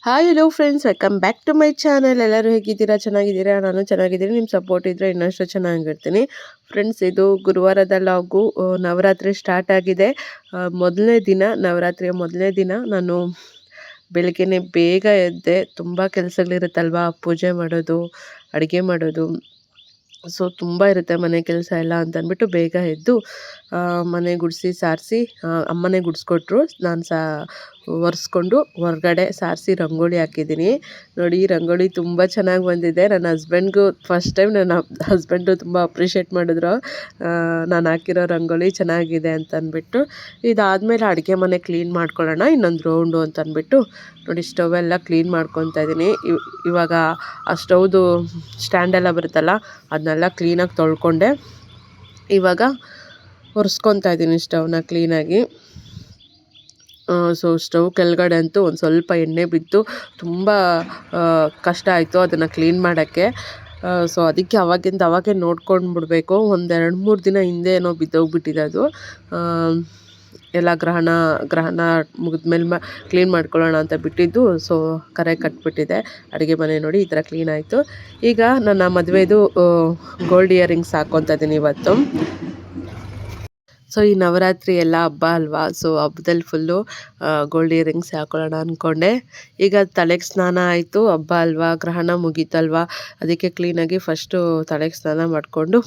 Hi hello friends, welcome back to my channel. ಎಲ್ಲರೂ ಹೇಗಿದ್ದೀರಾ? ಚೆನ್ನಾಗಿದ್ದೀರಾ? ನಾನು ಚೆನ್ನಾಗಿದ್ದೀನಿ. ನಿಮ್ಮ ಸಪೋರ್ಟ್ ಇದ್ದರೆ ಇನ್ನಷ್ಟು ಚೆನ್ನಾಗಿರ್ತೀನಿ. ಫ್ರೆಂಡ್ಸ್, ಇದು ಗುರುವಾರದ ಲಾಗು. ನವರಾತ್ರಿ ಸ್ಟಾರ್ಟ್ ಆಗಿದೆ. ಮೊದಲನೇ ದಿನ, ನವರಾತ್ರಿಯ ಮೊದಲನೇ ದಿನ. ನಾನು ಬೆಳಗ್ಗೆನೇ ಬೇಗ ಎದ್ದೆ. ತುಂಬ ಕೆಲಸಗಳಿರುತ್ತಲ್ವಾ, ಪೂಜೆ ಮಾಡೋದು, ಅಡುಗೆ ಮಾಡೋದು, ಸೊ ತುಂಬ ಇರುತ್ತೆ ಮನೆ ಕೆಲಸ ಎಲ್ಲ ಅಂತ ಅಂದ್ಬಿಟ್ಟು ಬೇಗ ಎದ್ದು ಮನೆ ಗುಡಿಸಿ ಸಾರಿಸಿ, ಅಮ್ಮನೇ ಗುಡಿಸ್ಕೊಟ್ರು. ನಾನು ಒರೆಸ್ಕೊಂಡು ಹೊರಗಡೆ ಸಾರಿಸಿ ರಂಗೋಲಿ ಹಾಕಿದ್ದೀನಿ. ನೋಡಿ, ರಂಗೋಲಿ ತುಂಬ ಚೆನ್ನಾಗಿ ಬಂದಿದೆ. ನನ್ನ ಹಸ್ಬೆಂಡ್ಗೂ ಫಸ್ಟ್ ಟೈಮ್ ನನ್ನ ಹಸ್ಬೆಂಡು ತುಂಬ ಅಪ್ರಿಷಿಯೇಟ್ ಮಾಡಿದ್ರು, ನಾನು ಹಾಕಿರೋ ರಂಗೋಲಿ ಚೆನ್ನಾಗಿದೆ ಅಂತ ಅಂದ್ಬಿಟ್ಟು. ಇದಾದಮೇಲೆ ಅಡುಗೆ ಮನೆ ಕ್ಲೀನ್ ಮಾಡ್ಕೊಳ್ಳೋಣ ಇನ್ನೊಂದು ರೌಂಡು ಅಂತ ಅಂದ್ಬಿಟ್ಟು ನೋಡಿ ಸ್ಟವ್ ಎಲ್ಲ ಕ್ಲೀನ್ ಮಾಡ್ಕೊತಾ ಇದ್ದೀನಿ. ಇವಾಗ ಆ ಸ್ಟವ್ದು ಸ್ಟ್ಯಾಂಡೆಲ್ಲ ಬರುತ್ತಲ್ಲ, ಅದನ್ನೆಲ್ಲ ಕ್ಲೀನಾಗಿ ತೊಳ್ಕೊಂಡೆ. ಇವಾಗ ಒರೆಸ್ಕೊತಾ ಇದ್ದೀನಿ ಸ್ಟವ್ನ ಕ್ಲೀನಾಗಿ. ಸೊ ಸ್ಟವ್ ಕೆಳಗಡೆ ಅಂತೂ ಒಂದು ಸ್ವಲ್ಪ ಎಣ್ಣೆ ಬಿದ್ದು ತುಂಬ ಕಷ್ಟ ಆಯಿತು ಅದನ್ನು ಕ್ಲೀನ್ ಮಾಡೋಕ್ಕೆ. ಸೊ ಅದಕ್ಕೆ ಅವಾಗೇ ನೋಡ್ಕೊಂಡು ಬಿಡಬೇಕು. ಒಂದು 2-3 ದಿನ ಹಿಂದೆ ಏನೋ ಬಿದ್ದೋಗ್ಬಿಟ್ಟಿದೆ ಅದು. ಎಲ್ಲ ಗ್ರಹಣ ಮುಗಿದ್ಮೇಲೆ ಕ್ಲೀನ್ ಮಾಡ್ಕೊಳ್ಳೋಣ ಅಂತ ಬಿಟ್ಟಿದ್ದು. ಸೊ ಕರೆ ಕಟ್ಬಿಟ್ಟಿದೆ. ಅಡುಗೆ ಮನೆ ನೋಡಿ ಈ ಥರ ಕ್ಲೀನ್ ಆಯಿತು. ಈಗ ನನ್ನ ಮದುವೆದು ಗೋಲ್ಡ್ ಇಯರಿಂಗ್ಸ್ ಹಾಕ್ಕೊತಾ ಇದ್ದೀನಿ ಇವತ್ತು. ಸೊ ಈ ನವರಾತ್ರಿ ಎಲ್ಲ ಹಬ್ಬ ಅಲ್ವಾ, ಸೊ ಹಬ್ಬದಲ್ಲಿ ಫುಲ್ಲು ಗೋಲ್ಡ್ ಇಯರಿಂಗ್ಸ್ ಹಾಕೊಳ್ಳೋಣ ಅಂದ್ಕೊಂಡೆ. ಈಗ ತಲೆಗೆ ಸ್ನಾನ ಆಯಿತು, ಹಬ್ಬ ಅಲ್ವಾ, ಗ್ರಹಣ ಮುಗೀತಲ್ವಾ, ಅದಕ್ಕೆ ಕ್ಲೀನಾಗಿ ಫಸ್ಟು ತಲೆಗೆ ಸ್ನಾನ ಮಾಡಿಕೊಂಡು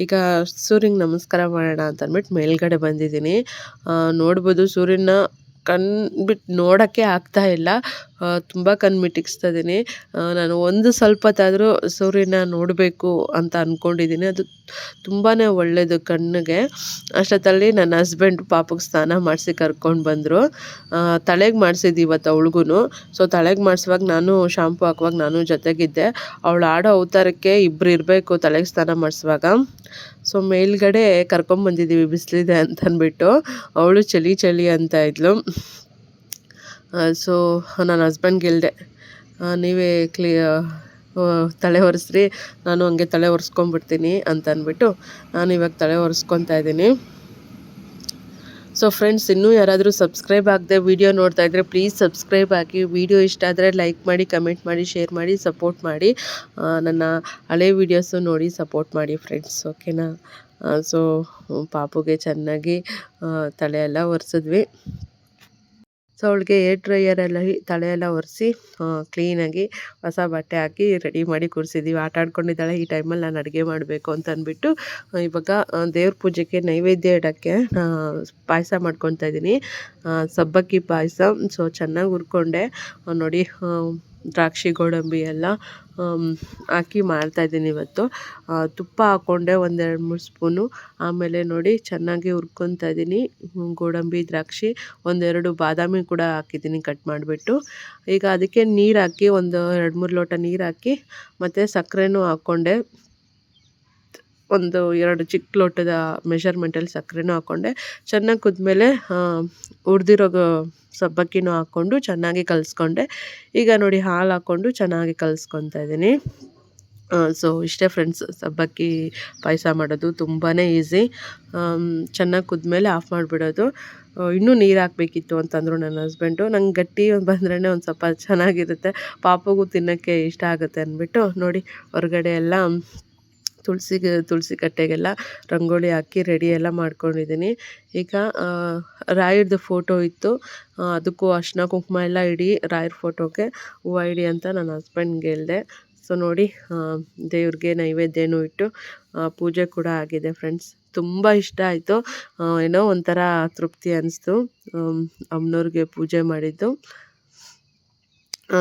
ಈಗ ಸೂರ್ಯನಿಗೆ ನಮಸ್ಕಾರ ಮಾಡೋಣ ಅಂತ ಅಂದ್ಬಿಟ್ಟು ಮೇಲ್ಗಡೆ ಬಂದಿದ್ದೀನಿ. ನೋಡ್ಬೋದು ಸೂರ್ಯನ ಬಿಟ್ಟು ನೋಡೋಕ್ಕೆ ಆಗ್ತಾಯಿಲ್ಲ. ತುಂಬ ಮಿಟಿಕ್ಸ್ತಾ ಇದ್ದೀನಿ. ನಾನು ಒಂದು ಸ್ವಲ್ಪ ಹೊತ್ತಾದರೂ ಸೂರ್ಯನ ನೋಡಬೇಕು ಅಂತ ಅಂದ್ಕೊಂಡಿದ್ದೀನಿ. ಅದು ತುಂಬಾ ಒಳ್ಳೆಯದು ಕಣ್ಣಿಗೆ. ಅಷ್ಟೊತ್ತಲ್ಲಿ ನನ್ನ ಹಸ್ಬೆಂಡ್ ಪಾಪಗೆ ಸ್ನಾನ ಮಾಡಿಸಿ ಕರ್ಕೊಂಡು ಬಂದರು. ತಲೆಗೆ ಮಾಡಿಸಿದ್ದು ಇವತ್ತು ಅವ್ಳಿಗೂ. ಸೊ ತಲೆಗೆ ಮಾಡಿಸುವಾಗ ನಾನು ಶಾಂಪು ಹಾಕುವಾಗ ನಾನು ಜೊತೆಗಿದ್ದೆ. ಅವಳು ಆಡೋ ಅವತಾರಕ್ಕೆ ಇಬ್ಬರು ಇರಬೇಕು ತಲೆಗೆ ಸ್ನಾನ ಮಾಡಿಸುವಾಗ. ಸೊ ಮೇಲ್ಗಡೆ ಕರ್ಕೊಂಬಂದಿದ್ದೀವಿ ಬಿಸಿಲಿದೆ ಅಂತ ಅಂದ್ಬಿಟ್ಟು. ಅವಳು ಚಳಿ ಅಂತ ಇದ್ಲು. ಸೊ ನನ್ನ ಹಸ್ಬೆಂಡ್ಗೆ ಹೇಳಿದೆ, ನೀವೇ ತಲೆ ಒರೆಸ್ರಿ, ನಾನು ಹಂಗೆ ತಲೆ ಒರೆಸ್ಕೊಂಬಿಡ್ತೀನಿ ಅಂತ ಅಂದ್ಬಿಟ್ಟು ನಾನು ಇವಾಗ ತಲೆ ಒರೆಸ್ಕೊತಾ ಇದ್ದೀನಿ. ಸೊ ಫ್ರೆಂಡ್ಸ್, ಇನ್ನೂ ಯಾರಾದರೂ ಸಬ್ಸ್ಕ್ರೈಬ್ ಆಗದೆ ವಿಡಿಯೋ ನೋಡ್ತಾ ಇದ್ದರೆ ಪ್ಲೀಸ್ ಸಬ್ಸ್ಕ್ರೈಬ್ ಆಗಿ. ವಿಡಿಯೋ ಇಷ್ಟ ಆದರೆ ಲೈಕ್ ಮಾಡಿ, ಕಮೆಂಟ್ ಮಾಡಿ, ಶೇರ್ ಮಾಡಿ, ಸಪೋರ್ಟ್ ಮಾಡಿ. ನನ್ನ ಹಳೆ ವೀಡಿಯೋಸು ನೋಡಿ ಸಪೋರ್ಟ್ ಮಾಡಿ ಫ್ರೆಂಡ್ಸ್, ಓಕೆನಾ? ಸೊ ಪಾಪುಗೆ ಚೆನ್ನಾಗಿ ತಲೆ ಎಲ್ಲ ಒರೆಸಿದ್ವಿ. ಸೊ ಅವಳಿಗೆ ಏರ್ ಡ್ರೈಯರಲ್ಲಿ ತಲೆ ಎಲ್ಲ ಒರೆಸಿ ಕ್ಲೀನಾಗಿ ಹೊಸ ಬಟ್ಟೆ ಹಾಕಿ ರೆಡಿ ಮಾಡಿ ಕೂರಿಸಿದ್ದೀವಿ. ಆಟ ಆಡ್ಕೊಂಡಿದ್ದಾಳೆ. ಈ ಟೈಮಲ್ಲಿ ನಾನು ಅಡುಗೆ ಮಾಡಬೇಕು ಅಂತ ಅಂದ್ಬಿಟ್ಟು ಇವಾಗ ದೇವ್ರ ಪೂಜೆಗೆ ನೈವೇದ್ಯ ಇಡೋಕ್ಕೆ ಪಾಯಸ ಮಾಡ್ಕೊತಾ ಇದ್ದೀನಿ. ಸಬ್ಬಕ್ಕಿ ಪಾಯಸ. ಸೊ ಚೆನ್ನಾಗಿ ಹುರ್ಕೊಂಡೆ. ನೋಡಿ, ದ್ರಾಕ್ಷಿ ಗೋಡಂಬಿ ಎಲ್ಲ ಹಾಕಿ ಮಾಡ್ತಾಯಿದ್ದೀನಿ ಇವತ್ತು. ತುಪ್ಪ ಹಾಕ್ಕೊಂಡೆ 1-2-3 ಸ್ಪೂನು. ಆಮೇಲೆ ನೋಡಿ ಚೆನ್ನಾಗಿ ಹುರ್ಕೊತಾ ಇದ್ದೀನಿ. ಗೋಡಂಬಿ, ದ್ರಾಕ್ಷಿ, 1-2 ಬಾದಾಮಿ ಕೂಡ ಹಾಕಿದ್ದೀನಿ ಕಟ್ ಮಾಡಿಬಿಟ್ಟು. ಈಗ ಅದಕ್ಕೆ ನೀರು ಹಾಕಿ ಒಂದು 2-3 ಲೋಟ ನೀರು ಹಾಕಿ ಮತ್ತು ಸಕ್ಕರೆನೂ ಹಾಕ್ಕೊಂಡೆ. ಒಂದು 2 ಚಿಕ್ಕ ಲೋಟದ ಮೆಷರ್ಮೆಂಟಲ್ಲಿ ಸಕ್ಕರೆನೂ ಹಾಕ್ಕೊಂಡೆ. ಚೆನ್ನಾಗಿ ಕುದ್ಮೇಲೆ ಹುರಿದಿರೋ ಸಬ್ಬಕ್ಕಿನೂ ಹಾಕ್ಕೊಂಡು ಚೆನ್ನಾಗಿ ಕಲಿಸ್ಕೊಂಡೆ. ಈಗ ನೋಡಿ ಹಾಲು ಹಾಕ್ಕೊಂಡು ಚೆನ್ನಾಗಿ ಕಲಿಸ್ಕೊತಾ ಇದ್ದೀನಿ. ಸೊ ಇಷ್ಟೇ ಫ್ರೆಂಡ್ಸ್, ಸಬ್ಬಕ್ಕಿ ಪಾಯಸ ಮಾಡೋದು ತುಂಬಾ ಈಸಿ. ಚೆನ್ನಾಗಿ ಕುದ್ಮೇಲೆ ಆಫ್ ಮಾಡಿಬಿಡೋದು. ಇನ್ನೂ ನೀರು ಹಾಕಬೇಕಿತ್ತು ಅಂತಂದರು ನನ್ನ ಹಸ್ಬೆಂಡು. ನಂಗೆ ಗಟ್ಟಿ ಬಂದ್ರೇ ಒಂದು ಸ್ವಲ್ಪ ಚೆನ್ನಾಗಿರುತ್ತೆ, ಪಾಪಗೂ ತಿನ್ನೋಕ್ಕೆ ಇಷ್ಟ ಆಗುತ್ತೆ ಅಂದ್ಬಿಟ್ಟು. ನೋಡಿ ಹೊರಗಡೆ ಎಲ್ಲ ತುಳಸಿ ಕಟ್ಟೆಗೆಲ್ಲ ರಂಗೋಲಿ ಹಾಕಿ ರೆಡಿ ಎಲ್ಲ ಮಾಡ್ಕೊಂಡಿದ್ದೀನಿ. ಈಗ ರಾಯರದು ಫೋಟೋ ಇತ್ತು, ಅದಕ್ಕೂ ಅರ್ಶಿನ ಕುಂಕುಮ ಎಲ್ಲ ಇಡಿ, ರಾಯರ ಫೋಟೋಗೆ ಹೂವು ಇಡಿ ಅಂತ ನನ್ನ ಹಸ್ಬೆಂಡ್ಗೆ ಹೇಳಿದೆ. ಸೊ ನೋಡಿ, ದೇವ್ರಿಗೆ ನೈವೇದ್ಯನೂ ಇಟ್ಟು ಪೂಜೆ ಕೂಡ ಆಗಿದೆ ಫ್ರೆಂಡ್ಸ್. ತುಂಬ ಇಷ್ಟ ಆಯಿತು. ಏನೋ ಒಂಥರ ತೃಪ್ತಿ ಅನ್ನಿಸ್ತು ಅಮ್ಮನವ್ರಿಗೆ ಪೂಜೆ ಮಾಡಿದ್ದು.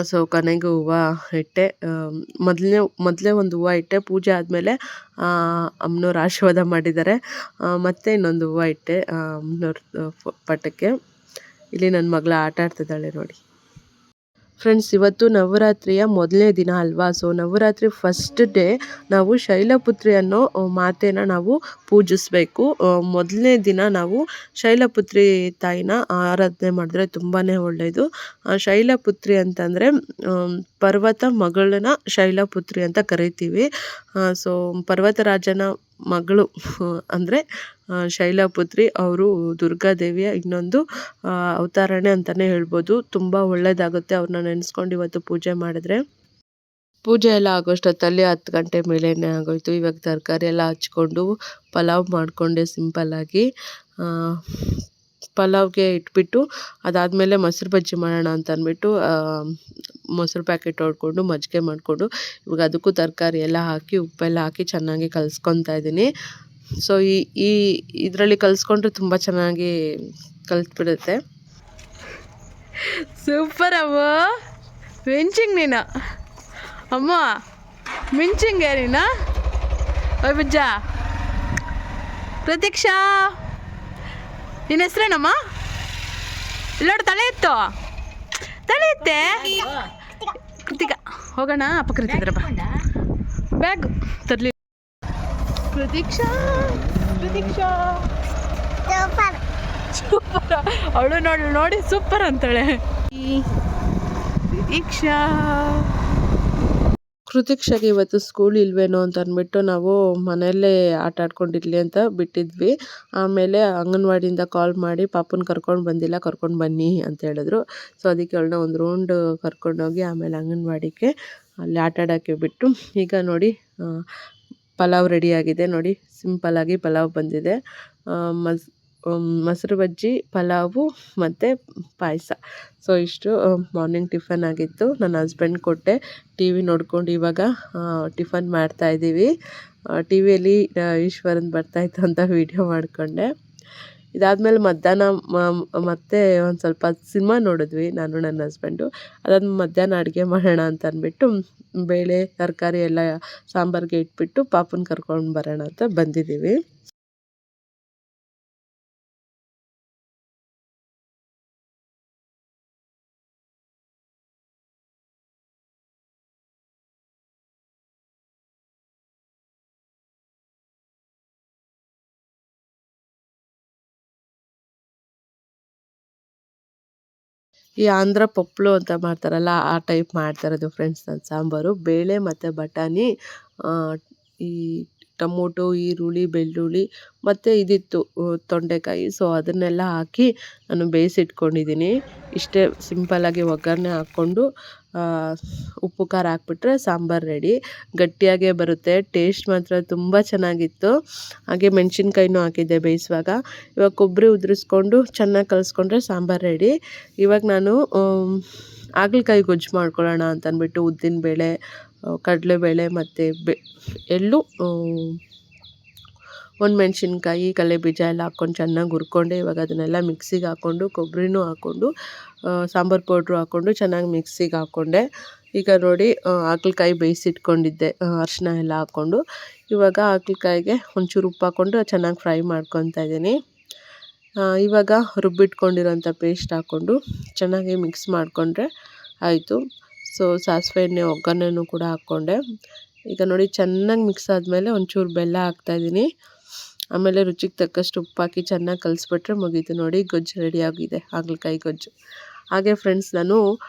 ಸೊ ಕೊನೆಗೂ ಹೂವು ಇಟ್ಟೆ. ಮೊದಲೇ ಒಂದು ಹೂವು ಇಟ್ಟೆ. ಪೂಜೆ ಆದಮೇಲೆ ಅಮ್ಮನವ್ರು ಆಶೀರ್ವಾದ ಮಾಡಿದ್ದಾರೆ. ಮತ್ತು ಇನ್ನೊಂದು ಹೂವು ಇಟ್ಟೆ ಅಮ್ಮನವ್ರ ಪಟಕ್ಕೆ. ಇಲ್ಲಿ ನನ್ನ ಮಗಳು ಆಟ ಆಡ್ತಿದ್ದಾಳೆ ನೋಡಿ. ಫ್ರೆಂಡ್ಸ್, ಇವತ್ತು ನವರಾತ್ರಿಯ ಮೊದಲನೇ ದಿನ ಅಲ್ವಾ. ಸೊ ನವರಾತ್ರಿ ಫಸ್ಟ್ ಡೇ ನಾವು ಶೈಲಪುತ್ರಿ ಅನ್ನೋ ಮಾತೆನ ನಾವು ಪೂಜಿಸಬೇಕು. ಮೊದಲನೇ ದಿನ ನಾವು ಶೈಲಪುತ್ರಿ ತಾಯಿನ ಆರಾಧನೆ ಮಾಡಿದ್ರೆ ತುಂಬಾ ಒಳ್ಳೆಯದು. ಶೈಲಪುತ್ರಿ ಅಂತಂದರೆ ಪರ್ವತ ಮಗಳನ್ನ ಶೈಲಪುತ್ರಿ ಅಂತ ಕರಿತೀವಿ. ಸೊ ಪರ್ವತರಾಜನ ಮಗಳು ಅಂದರೆ ಶೈಲಪುತ್ರಿ. ಅವರು ದುರ್ಗಾದೇವಿಯ ಇನ್ನೊಂದು ಅವತಾರನೇ ಅಂತಲೇ ಹೇಳ್ಬೋದು. ತುಂಬ ಒಳ್ಳೆಯದಾಗುತ್ತೆ ಅವ್ರನ್ನ ನೆನೆಸ್ಕೊಂಡು ಇವತ್ತು ಪೂಜೆ ಮಾಡಿದ್ರೆ. ಪೂಜೆ ಎಲ್ಲ ಆಗೋಷ್ಟೊತ್ತಲ್ಲಿ 10 ಗಂಟೆ ಮೇಲೇನೆ ಆಗೋಯಿತು. ಇವಾಗ ತರಕಾರಿ ಎಲ್ಲ ಹಚ್ಕೊಂಡು ಪಲಾವ್ ಮಾಡಿಕೊಂಡೆ ಸಿಂಪಲ್ಲಾಗಿ. ಪಲಾವ್ಗೆ ಇಟ್ಬಿಟ್ಟು ಅದಾದಮೇಲೆ ಮೊಸರು ಬಜ್ಜಿ ಮಾಡೋಣ ಅಂತ ಅಂದ್ಬಿಟ್ಟು ಮೊಸರು ಪ್ಯಾಕೆಟ್ ಹೊಡ್ಕೊಂಡು ಮಜ್ಜಿಗೆ ಮಾಡಿಕೊಂಡು ಇವಾಗ ಅದಕ್ಕೂ ತರಕಾರಿ ಎಲ್ಲ ಹಾಕಿ ಉಪ್ಪೆಲ್ಲ ಹಾಕಿ ಚೆನ್ನಾಗಿ ಕಲಿಸ್ಕೊತಾ ಇದ್ದೀನಿ. ಸೊ ಈ ಇದರಲ್ಲಿ ಕಲಿಸ್ಕೊಂಡ್ರೆ ತುಂಬ ಚೆನ್ನಾಗಿ ಕಲಿತ್ಬಿಡುತ್ತೆ. ಸೂಪರ್ ಅಮ್ಮ, ಮಿಂಚಿಂಗ್ ನೀನು ಅಮ್ಮ, ಮಿಂಚಿಂಗ್ ನೀನು. ಓಯ್ ಬುಜ್ಜ, ಪ್ರತೀಕ್ಷಾ ನಿನ್ನ ಹೆಸ್ರೇನಮ್ಮ? ಇಲ್ಲೋಡು, ತಲೆ ಎತ್ತು, ತಲೆ ಎತ್ತೆ. ಕೃತಿಕಾ, ಹೋಗೋಣ. ಅಪ್ಪ ಕರಿತಿದ್ರಪ್ಪ, ಬ್ಯಾಗ್ ತರಲಿ. ಪ್ರತೀಕ್ಷಾ, ಪ್ರತೀಕ್ಷಾ ಸೂಪರ್. ಅವಳು ನೋಡಿ ಸೂಪರ್ ಅಂತಾಳೆ. ಪ್ರತೀಕ್ಷಾ, ಕೃತಿಕ್ಷಾಗೆ ಇವತ್ತು ಸ್ಕೂಲ್ ಇಲ್ವೇನೋ ಅಂತ ಅಂದ್ಬಿಟ್ಟು ನಾವು ಮನೆಯಲ್ಲೇ ಆಟ ಆಡ್ಕೊಂಡಿರ್ಲಿ ಅಂತ ಬಿಟ್ಟಿದ್ವಿ. ಆಮೇಲೆ ಅಂಗನವಾಡಿಯಿಂದ ಕಾಲ್ ಮಾಡಿ ಪಾಪನ ಕರ್ಕೊಂಡು ಬಂದಿಲ್ಲ, ಕರ್ಕೊಂಡು ಬನ್ನಿ ಅಂತ ಹೇಳಿದ್ರು. ಸೊ ಅದಕ್ಕೆ ಅವಳನ್ನ ಒಂದು ರೌಂಡ್ ಕರ್ಕೊಂಡೋಗಿ ಆಮೇಲೆ ಅಂಗನವಾಡಿಗೆ ಅಲ್ಲಿ ಆಟ ಆಡೋಕ್ಕೆ ಬಿಟ್ಟು, ಈಗ ನೋಡಿ ಪಲಾವ್ ರೆಡಿಯಾಗಿದೆ. ನೋಡಿ ಸಿಂಪಲ್ಲಾಗಿ ಪಲಾವ್ ಬಂದಿದೆ. ಮೊಸರು ಬಜ್ಜಿ, ಪಲಾವು ಮತ್ತು ಪಾಯಸ. ಸೊ ಇಷ್ಟು ಮಾರ್ನಿಂಗ್ ಟಿಫನ್ ಆಗಿತ್ತು. ನನ್ನ ಹಸ್ಬೆಂಡ್ ಕೊಟ್ಟೆ. ಟಿ ವಿ ನೋಡ್ಕೊಂಡು ಇವಾಗ ಟಿಫನ್ ಮಾಡ್ತಾಯಿದ್ದೀವಿ. ಟಿ ವಿಯಲ್ಲಿ ಈಶ್ವರನ್ ಬರ್ತಾಯಿತ್ತು ಅಂತ ವೀಡಿಯೋ ಮಾಡಿಕೊಂಡೆ. ಇದಾದಮೇಲೆ ಮಧ್ಯಾಹ್ನ ಮತ್ತೆ ಒಂದು ಸ್ವಲ್ಪ ಸಿನಿಮಾ ನೋಡಿದ್ವಿ ನಾನು ನನ್ನ ಹಸ್ಬೆಂಡು. ಅದಾದ್ಮೇಲೆ ಮಧ್ಯಾಹ್ನ ಅಡುಗೆ ಮಾಡೋಣ ಅಂತ ಅಂದ್ಬಿಟ್ಟು ಬೇಳೆ ತರಕಾರಿ ಎಲ್ಲ ಸಾಂಬಾರಿಗೆ ಇಟ್ಬಿಟ್ಟು ಪಾಪನ ಕರ್ಕೊಂಡು ಬರೋಣ ಅಂತ ಬಂದಿದ್ದೀವಿ. ಈ ಆಂಧ್ರ ಪೊಪ್ಪಲು ಅಂತ ಮಾಡ್ತಾರಲ್ಲ, ಆ ಟೈಪ್ ಮಾಡ್ತಾಯಿರೋದು ಫ್ರೆಂಡ್ಸ್ ನನ್ನ ಸಾಂಬಾರು. ಬೇಳೆ ಮತ್ತು ಬಟಾಣಿ, ಈ ಟೊಮೊಟೊ, ಈರುಳ್ಳಿ, ಬೆಳ್ಳುಳ್ಳಿ ಮತ್ತು ಇದಿತ್ತು ತೊಂಡೆಕಾಯಿ. ಸೊ ಅದನ್ನೆಲ್ಲ ಹಾಕಿ ನಾನು ಬೇಯಿಸಿಟ್ಕೊಂಡಿದ್ದೀನಿ. ಇಷ್ಟೇ ಸಿಂಪಲ್ಲಾಗಿ ಒಗ್ಗರಣೆ ಹಾಕ್ಕೊಂಡು ಉಪ್ಪು ಖಾರ ಹಾಕ್ಬಿಟ್ರೆ ಸಾಂಬಾರು ರೆಡಿ. ಗಟ್ಟಿಯಾಗೇ ಬರುತ್ತೆ. ಟೇಸ್ಟ್ ಮಾತ್ರ ತುಂಬ ಚೆನ್ನಾಗಿತ್ತು. ಹಾಗೆ ಮೆಣಸಿನ್ಕಾಯಿನೂ ಹಾಕಿದ್ದೆ ಬೇಯಿಸುವಾಗ. ಇವಾಗ ಕೊಬ್ಬರಿ ಉದುರಿಸ್ಕೊಂಡು ಚೆನ್ನಾಗಿ ಕಲಿಸ್ಕೊಂಡ್ರೆ ಸಾಂಬಾರು ರೆಡಿ. ಇವಾಗ ನಾನು ಹಾಗಲಕಾಯಿ ಗೊಜ್ಜು ಮಾಡ್ಕೊಳ್ಳೋಣ ಅಂತ ಅಂದ್ಬಿಟ್ಟು ಉದ್ದಿನಬೇಳೆ, ಕಡಲೆಬೇಳೆ ಮತ್ತು ಎಳ್ಳು, ಒಣಮೆಣ್ಸಿನ್ಕಾಯಿ, ಕಡಲೆಬೀಜ ಎಲ್ಲ ಹಾಕ್ಕೊಂಡು ಚೆನ್ನಾಗಿ ಹುರ್ಕೊಂಡೆ. ಇವಾಗ ಅದನ್ನೆಲ್ಲ ಮಿಕ್ಸಿಗೆ ಹಾಕ್ಕೊಂಡು ಕೊಬ್ಬರಿನೂ ಹಾಕ್ಕೊಂಡು ಸಾಂಬಾರು ಪೌಡ್ರು ಹಾಕ್ಕೊಂಡು ಚೆನ್ನಾಗಿ ಮಿಕ್ಸಿಗೆ ಹಾಕ್ಕೊಂಡೆ. ಈಗ ನೋಡಿ ಹಾಗಲಕಾಯಿ ಬೇಯಿಸಿಟ್ಕೊಂಡಿದ್ದೆ ಅರಿಶಿನ ಎಲ್ಲ ಹಾಕ್ಕೊಂಡು. ಇವಾಗ ಹಾಗಲಕಾಯಿಗೆ ಒಂಚೂರು ಉಪ್ಪು ಹಾಕ್ಕೊಂಡು ಚೆನ್ನಾಗಿ ಫ್ರೈ ಮಾಡ್ಕೊತಾ ಇದ್ದೀನಿ. ಇವಾಗ ರುಬ್ಬಿಟ್ಕೊಂಡಿರೋಂಥ ಪೇಸ್ಟ್ ಹಾಕ್ಕೊಂಡು ಚೆನ್ನಾಗಿ ಮಿಕ್ಸ್ ಮಾಡಿಕೊಂಡ್ರೆ ಆಯಿತು. ಸೊ ಸಾಸಿವೆ ಎಣ್ಣೆ ಒಗ್ಗರಣೆನೂ ಕೂಡ ಹಾಕ್ಕೊಂಡೆ. ಈಗ ನೋಡಿ ಚೆನ್ನಾಗಿ ಮಿಕ್ಸ್ ಆದಮೇಲೆ ಒಂಚೂರು ಬೆಲ್ಲ ಹಾಕ್ತಾಯಿದ್ದೀನಿ. ಆಮೇಲೆ ರುಚಿಗೆ ತಕ್ಕಷ್ಟು ಉಪ್ಪು ಹಾಕಿ ಚೆನ್ನಾಗಿ ಕಲಿಸ್ಬಿಟ್ರೆ ಮುಗೀತು. ನೋಡಿ ಗೊಜ್ಜು ರೆಡಿಯಾಗಿದೆ, ಹಾಗಲಕಾಯಿ ಗೊಜ್ಜು. ಹಾಗೆ ಫ್ರೆಂಡ್ಸ್, ನಾನು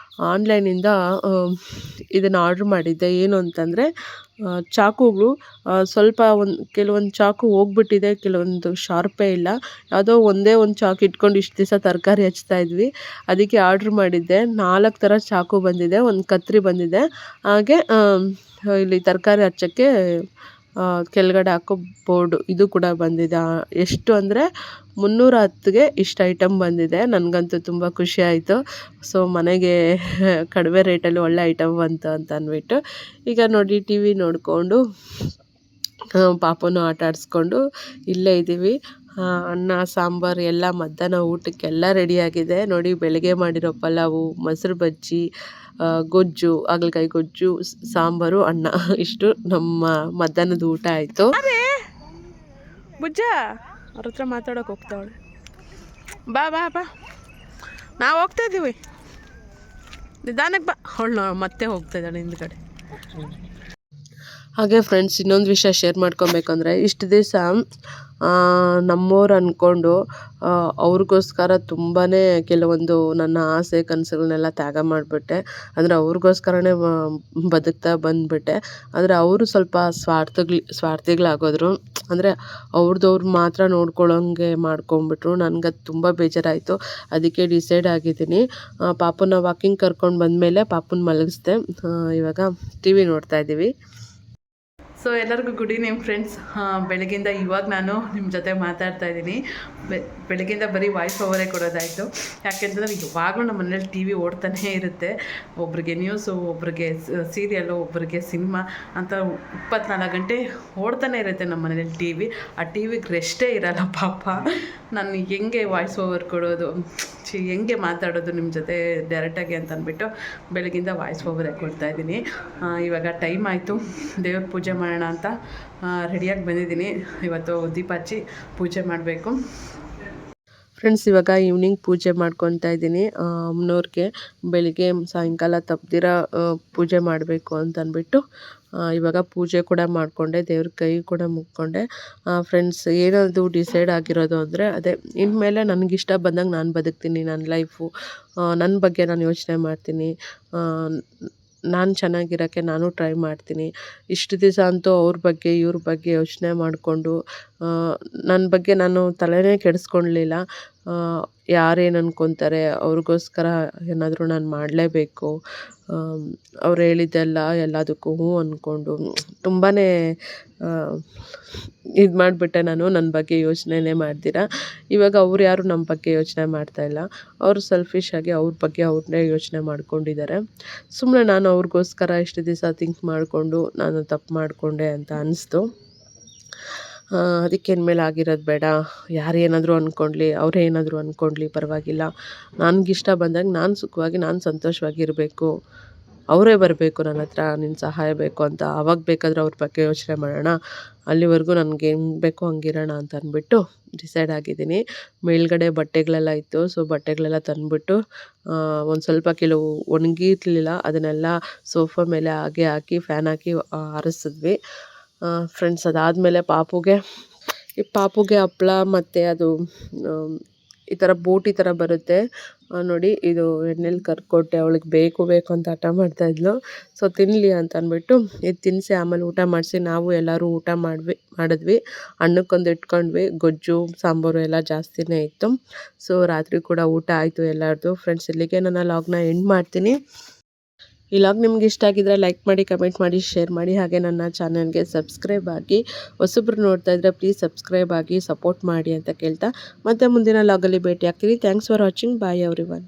ಆನ್ಲೈನಿಂದ ಇದನ್ನು ಆರ್ಡ್ರ್ ಮಾಡಿದ್ದೆ. ಏನು ಅಂತಂದರೆ ಚಾಕುಗಳು ಸ್ವಲ್ಪ ಕೆಲವೊಂದು ಚಾಕು ಹೋಗ್ಬಿಟ್ಟಿದೆ, ಕೆಲವೊಂದು ಶಾರ್ಪೇ ಇಲ್ಲ. ಯಾವುದೋ ಒಂದೇ ಒಂದು ಚಾಕು ಇಟ್ಕೊಂಡು ಇಷ್ಟು ದಿವಸ ತರಕಾರಿ ಹಚ್ತಾಯಿದ್ವಿ. ಅದಕ್ಕೆ ಆರ್ಡ್ರ್ ಮಾಡಿದ್ದೆ. 4 ಥರ ಚಾಕು ಬಂದಿದೆ, ಒಂದು ಕತ್ರಿ ಬಂದಿದೆ. ಹಾಗೆ ಇಲ್ಲಿ ತರಕಾರಿ ಹಚ್ಚೋಕ್ಕೆ ಕೆಳಗಡೆ ಹಾಕೋ ಬೋರ್ಡು ಇದು ಕೂಡ ಬಂದಿದೆ. ಎಷ್ಟು ಅಂದರೆ 310ಗೆ ಇಷ್ಟು ಐಟಮ್ ಬಂದಿದೆ. ನನಗಂತೂ ತುಂಬ ಖುಷಿ ಆಯಿತು. ಸೊ ಮನೆಗೆ ಕಡಿಮೆ ರೇಟಲ್ಲಿ ಒಳ್ಳೆ ಐಟಮ್ ಬಂತು ಅಂತ ಅಂದ್ಬಿಟ್ಟು ಈಗ ನೋಡಿ ಟಿ ವಿ ನೋಡಿಕೊಂಡು ಪಾಪನೂ ಆಟ ಆಡಿಸ್ಕೊಂಡು ಇಲ್ಲೇ ಇದ್ದೀವಿ. ಅನ್ನ ಸಾಂಬಾರು ಎಲ್ಲ ಮಧ್ಯಾಹ್ನ ಊಟಕ್ಕೆಲ್ಲ ರೆಡಿಯಾಗಿದೆ. ನೋಡಿ ಬೆಳಗ್ಗೆ ಮಾಡಿರೋ ಪಲಾವು, ಮೊಸರು ಬಜ್ಜಿ, ಗೊಜ್ಜು, ಹಾಗಲಕಾಯಿ ಗೊಜ್ಜು, ಸಾಂಬಾರು, ಅನ್ನ, ಇಷ್ಟು ನಮ್ಮ ಮಧ್ಯಾಹ್ನದ ಊಟ ಆಯಿತು. ಬುಜ್ಜ ಅವ್ರ ಹತ್ರ ಮಾತಾಡೋಕೆ ಹೋಗ್ತಾವಳೆ. ಬಾ ಬಾ ಬಾ, ನಾವು ಹೋಗ್ತಾ ಇದ್ದೀವಿ, ನಿಧಾನಕ್ಕೆ ಬಾ. ಅವಳು ಮತ್ತೆ ಹೋಗ್ತಾ ಇದ್ದಾಳೆ ಹಿಂದ್ಗಡೆ. ಹಾಗೆ ಫ್ರೆಂಡ್ಸ್ ಇನ್ನೊಂದು ವಿಷಯ ಶೇರ್ ಮಾಡ್ಕೊಬೇಕಂದ್ರೆ ಇಷ್ಟು ದಿವಸ ನಮ್ಮೋರು ಅಂದ್ಕೊಂಡು ಅವ್ರಿಗೋಸ್ಕರ ತುಂಬಾ ಕೆಲವೊಂದು ನನ್ನ ಆಸೆ ಕನಸುಗಳನ್ನೆಲ್ಲ ತ್ಯಾಗ ಮಾಡಿಬಿಟ್ಟೆ. ಅಂದರೆ ಅವ್ರಿಗೋಸ್ಕರನೇ ಬದುಕ್ತಾ ಬಂದುಬಿಟ್ಟೆ. ಆದರೆ ಅವರು ಸ್ವಲ್ಪ ಸ್ವಾರ್ಥಿಗಳಾಗೋದ್ರು. ಅಂದರೆ ಅವ್ರದ್ದು ಮಾತ್ರ ನೋಡ್ಕೊಳ್ಳೋಂಗೆ ಮಾಡ್ಕೊಂಬಿಟ್ರು. ನನಗದು ತುಂಬ ಬೇಜಾರಾಯಿತು. ಅದಕ್ಕೆ ಡಿಸೈಡ್ ಆಗಿದ್ದೀನಿ, ಪಾಪುನ ವಾಕಿಂಗ್ ಕರ್ಕೊಂಡು ಬಂದಮೇಲೆ ಪಾಪುನ ಮಲಗಿಸ್ದೆ. ಇವಾಗ ಟಿ ವಿ ನೋಡ್ತಾ ಇದ್ದೀವಿ. ಸೊ ಎಲ್ಲರಿಗೂ ಗುಡ್ ಈವ್ನಿಂಗ್ ಫ್ರೆಂಡ್ಸ್. ಬೆಳಗ್ಗಿಂದ ಇವಾಗ ನಾನು ನಿಮ್ಮ ಜೊತೆ ಮಾತಾಡ್ತಾ ಇದ್ದೀನಿ. ಬೆಳಗ್ಗಿಂದ ಬರೀ ವಾಯ್ಸ್ ಓವರೇ ಕೊಡೋದಾಯಿತು. ಯಾಕೆಂತಂದರೆ ಇವಾಗಲೂ ನಮ್ಮ ಮನೇಲಿ ಟಿ ವಿ ಓಡ್ತಾನೇ ಇರುತ್ತೆ. ಒಬ್ರಿಗೆ ನ್ಯೂಸು, ಒಬ್ರಿಗೆ ಸೀರಿಯಲ್ಲು, ಒಬ್ರಿಗೆ ಸಿನಿಮಾ ಅಂತ 24 ಗಂಟೆ ಓಡ್ತಾನೆ ಇರುತ್ತೆ ನಮ್ಮ ಮನೇಲಿ ಟಿ ವಿ. ಆ ಟಿ ವಿಗೆ ರೆಸ್ಟೇ ಇರೋಲ್ಲ ಪಾಪ. ನಾನು ಹೆಂಗೆ ವಾಯ್ಸ್ ಓವರ್ ಕೊಡೋದು, ಹೆಂಗೆ ಮಾತಾಡೋದು ನಿಮ್ಮ ಜೊತೆ ಡೈರೆಕ್ಟಾಗಿ ಅಂತ ಅಂದ್ಬಿಟ್ಟು ಬೆಳಗಿಂದ ವಾಯ್ಸ್ ಓವರೇ ಕೊಡ್ತಾಯಿದ್ದೀನಿ. ಇವಾಗ ಟೈಮ್ ಆಯಿತು, ದೇವ್ರ ಪೂಜೆ ಮಾಡೋಣ ಅಂತ ರೆಡಿಯಾಗಿ ಬಂದಿದ್ದೀನಿ. ಇವತ್ತು ದೀಪ ಹಚ್ಚಿ ಪೂಜೆ ಮಾಡಬೇಕು. ಫ್ರೆಂಡ್ಸ್ ಇವಾಗ ಈವ್ನಿಂಗ್ ಪೂಜೆ ಮಾಡ್ಕೊತಾ ಇದ್ದೀನಿ. ಅಮ್ಮನವ್ರಿಗೆ ಬೆಳಿಗ್ಗೆ ಸಾಯಂಕಾಲ ತಪ್ಪದಿರ ಪೂಜೆ ಮಾಡಬೇಕು ಅಂತ ಅಂದ್ಬಿಟ್ಟು ಇವಾಗ ಪೂಜೆ ಕೂಡ ಮಾಡಿಕೊಂಡೆ, ದೇವ್ರ ಕೈ ಕೂಡ ಮುಕ್ಕೊಂಡೆ. ಫ್ರೆಂಡ್ಸ್ ಏನದು ಡಿಸೈಡ್ ಆಗಿರೋದು ಅಂದರೆ ಅದೇ, ಇನ್ಮೇಲೆ ನನಗಿಷ್ಟ ಬಂದಂಗೆ ನಾನು ಬದುಕ್ತೀನಿ. ನನ್ನ ಲೈಫು, ನನ್ನ ಬಗ್ಗೆ ನಾನು ಯೋಚನೆ ಮಾಡ್ತೀನಿ. ನಾನು ಚೆನ್ನಾಗಿರೋಕ್ಕೆ ನಾನು ಟ್ರೈ ಮಾಡ್ತೀನಿ. ಇಷ್ಟು ದಿವಸ ಅಂತೂ ಅವ್ರ ಬಗ್ಗೆ ಇವ್ರ ಬಗ್ಗೆ ಯೋಚನೆ ಮಾಡಿಕೊಂಡು ನನ್ನ ಬಗ್ಗೆ ನಾನು ತಲೆನೇ ಕೆಡಿಸ್ಕೊಳ್ಲಿಲ್ಲ. ಯಾರೇನು ಅಂದ್ಕೊತಾರೆ, ಅವ್ರಿಗೋಸ್ಕರ ಏನಾದರೂ ನಾನು ಮಾಡಲೇಬೇಕು. ಅವ್ರು ಹೇಳಿದ್ದೆಲ್ಲ ಎಲ್ಲದಕ್ಕೂ ಹ್ಞೂ ಅಂದ್ಕೊಂಡು ತುಂಬಾ ಇದು ಮಾಡಿಬಿಟ್ಟೆ ನಾನು. ನನ್ನ ಬಗ್ಗೆ ಯೋಚನೆನೇ ಮಾಡ್ದಿರ ಇವಾಗ ಅವ್ರು ಯಾರು ನಮ್ಮ ಬಗ್ಗೆ ಯೋಚನೆ ಮಾಡ್ತಾಯಿಲ್ಲ. ಅವರು ಸೆಲ್ಫಿಶಾಗಿ ಅವ್ರ ಬಗ್ಗೆ ಅವ್ರನ್ನೇ ಯೋಚನೆ ಮಾಡ್ಕೊಂಡಿದ್ದಾರೆ. ಸುಮ್ಮನೆ ನಾನು ಅವ್ರಿಗೋಸ್ಕರ ಇಷ್ಟು ದಿವಸ ಥಿಂಕ್ ಮಾಡಿಕೊಂಡು ನಾನು ತಪ್ಪು ಮಾಡಿಕೊಂಡೆ ಅಂತ ಅನ್ನಿಸ್ತು. ಅದಕ್ಕೆ ಇನ್ಮೇಲೆ ಆಗಿರೋದು ಬೇಡ. ಯಾರೇನಾದರೂ ಅಂದ್ಕೊಳ್ಳಿ, ಅವರೇ ಏನಾದರೂ ಅಂದ್ಕೊಳ್ಳಿ, ಪರವಾಗಿಲ್ಲ. ನನಗಿಷ್ಟ ಬಂದಾಗ ನಾನು ಸುಖವಾಗಿ, ನಾನು ಸಂತೋಷವಾಗಿ ಇರಬೇಕು. ಅವರೇ ಬರಬೇಕು ನನ್ನ ಹತ್ರ, ನಿನ್ನ ಸಹಾಯ ಬೇಕು ಅಂತ. ಆವಾಗ ಬೇಕಾದರೆ ಅವ್ರ ಬಗ್ಗೆ ಯೋಚನೆ ಮಾಡೋಣ. ಅಲ್ಲಿವರೆಗೂ ನನಗೆ ಹೆಂಗೆ ಬೇಕೋ ಹಂಗಿರೋಣ ಅಂತ ಅಂದ್ಬಿಟ್ಟು ಡಿಸೈಡ್ ಆಗಿದ್ದೀನಿ. ಮೇಲ್ಗಡೆ ಬಟ್ಟೆಗಳೆಲ್ಲ ಇತ್ತು, ಸೊ ಬಟ್ಟೆಗಳೆಲ್ಲ ತಂದುಬಿಟ್ಟು ಒಂದು ಸ್ವಲ್ಪ ಕೆಲವು ಒಣಗಿರ್ಲಿಲ್ಲ, ಅದನ್ನೆಲ್ಲ ಸೋಫಾ ಮೇಲೆ ಹಾಗೆ ಹಾಕಿ ಫ್ಯಾನ್ ಹಾಕಿ ಆರಿಸಿದ್ವಿ. ಫ್ರೆಂಡ್ಸ್ ಅದಾದಮೇಲೆ ಪಾಪುಗೆ ಹಪ್ಳ ಮತ್ತು ಅದು ಈ ಥರ ಬೋಟಿ ಥರ ಬರುತ್ತೆ ನೋಡಿ, ಇದು ಎಣ್ಣೆಲಿ ಕರ್ಕೊಟ್ಟೆ. ಅವಳಿಗೆ ಬೇಕು ಅಂತ ಹಠ ಮಾಡ್ತಾಯಿದ್ಲು. ಸೊ ತಿನ್ನಲಿ ಅಂತ ಅಂದ್ಬಿಟ್ಟು ಇದು ತಿನ್ನಿಸಿ ಆಮೇಲೆ ಊಟ ಮಾಡಿಸಿ ನಾವು ಎಲ್ಲರೂ ಊಟ ಮಾಡಿದ್ವಿ. ಅನ್ನಕ್ಕೊಂದು ಇಟ್ಕೊಂಡ್ವಿ. ಗೊಜ್ಜು ಸಾಂಬಾರು ಎಲ್ಲ ಜಾಸ್ತಿನೇ ಇತ್ತು. ಸೊ ರಾತ್ರಿ ಕೂಡ ಊಟ ಆಯಿತು ಎಲ್ಲರದು. ಫ್ರೆಂಡ್ಸ್ ಇಲ್ಲಿಗೆ ನನ್ನ ಲಾಗ್ನ ಎಂಡ್ ಮಾಡ್ತೀನಿ. ಈ ಲಾಗ್ ನಿಮ್ಗೆ ಇಷ್ಟ ಆಗಿದ್ರೆ ಲೈಕ್ ಮಾಡಿ, ಕಮೆಂಟ್ ಮಾಡಿ, ಶೇರ್ ಮಾಡಿ. ಹಾಗೆ ನನ್ನ ಚಾನಲ್ಗೆ ಸಬ್ಸ್ಕ್ರೈಬ್ ಆಗಿ. ಹೊಸಬ್ರು ನೋಡ್ತಾ ಇದ್ದರೆ ಪ್ಲೀಸ್ ಸಬ್ಸ್ಕ್ರೈಬ್ ಆಗಿ ಸಪೋರ್ಟ್ ಮಾಡಿ ಅಂತ ಕೇಳ್ತಾ ಮತ್ತೆ ಮುಂದಿನ ಲಾಗಲ್ಲಿ ಭೇಟಿ ಆಗ್ತೀನಿ. Thanks for watching. Bye everyone.